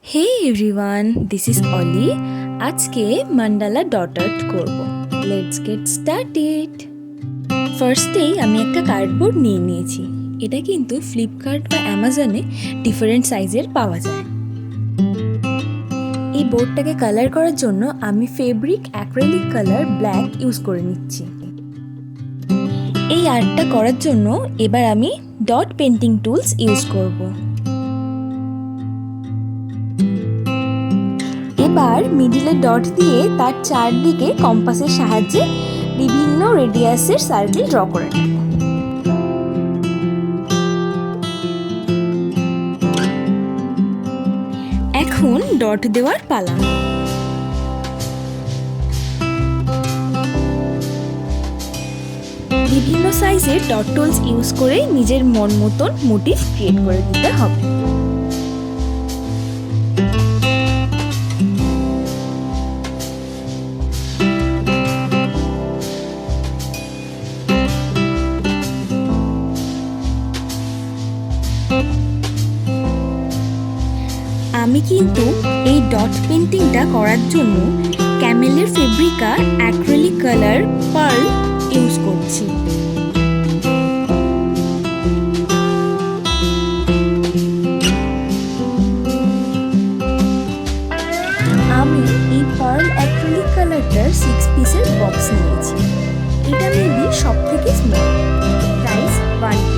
Hey everyone, this is Oli. আজকে mandala dot art করব। Let's get started. ফার্স্টেই আমি একটা কার্ডবোর্ড নিয়ে নিয়েছি। এটা কিন্তু ফ্লিপকার্ট বা অ্যামাজনে ডিফারেন্ট সাইজের পাওয়া যায়। এই বোর্ডটাকে কালার করার জন্য আমি fabric acrylic colour black use করে নিচ্ছি। এই আর্টটা করার জন্য এবার আমি ডট পেন্টিং টুলস ইউজ করব। এবার মিডিলে ডট দিয়ে তার চারদিকে কম্পাসের সাহায্যে বিভিন্ন রেডিয়াসের সার্কেল ড্র করে নেব। এখন ডট দেওয়ার পালা। বিভিন্ন সাইজের ডট টুলস ইউজ করে নিজের মন মতন মোটিভ ক্রিয়েট করে দিতে হবে। আমি কিন্তু এই ডট পেন্টিংটা করার জন্য ক্যামেলের ফেব্রিকা অ্যাক্রিলিক কালার পার্ল ইউজ করছি। আমি এই পার্ল অ্যাক্রিলিক কালারটার 6 পিসের বক্স নিয়েছি। এটা মেবি সব থেকে স্মল, প্রাইস 120।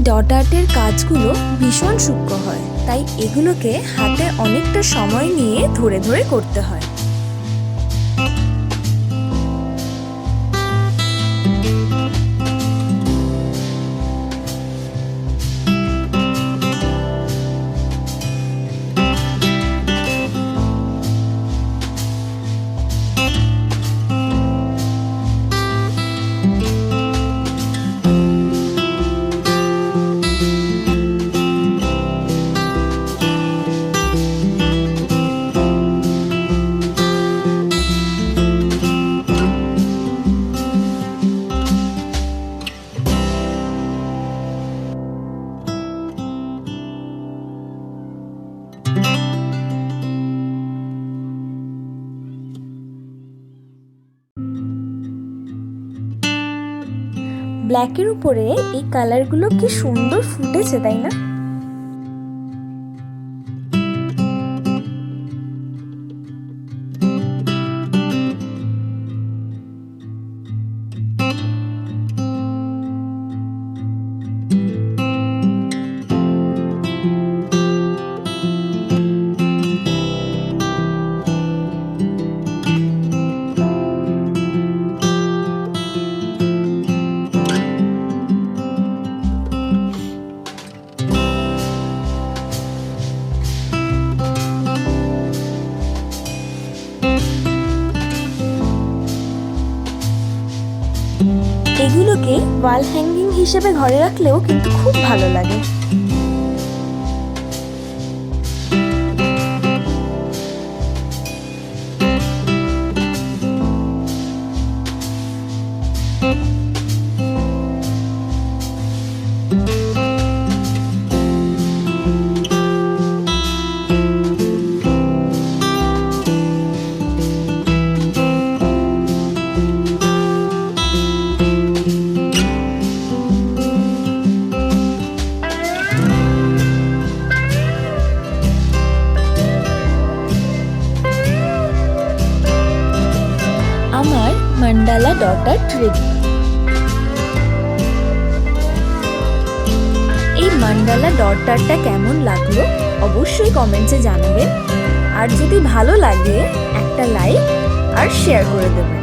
ডট আর্টের কাজগুলো ভীষণ সূক্ষ্ম হয়, তাই এগুলোকে হাতে অনেকটা সময় নিয়ে ধরে ধরে করতে হয়। ব্ল্যাকের উপরে এই কালারগুলো কি সুন্দর ফুটেছে, তাই না? এগুলোকে ওয়াল হ্যাঙ্গিং হিসেবে ঘরে রাখলেও কিন্তু খুব ভালো লাগে। আমার মান্ডালা ডট আর্ট রেডি। এই মান্ডালা ডট আর্টটা কেমন লাগলো অবশ্যই কমেন্টসে জানাবেন, আর যদি ভালো লাগে একটা লাইক আর শেয়ার করে দেবেন।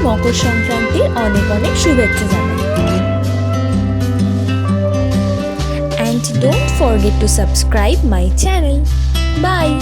মকর সংক্রান্তির অনেক অনেক শুভেচ্ছা জানাই। And don't forget to subscribe my channel. Bye.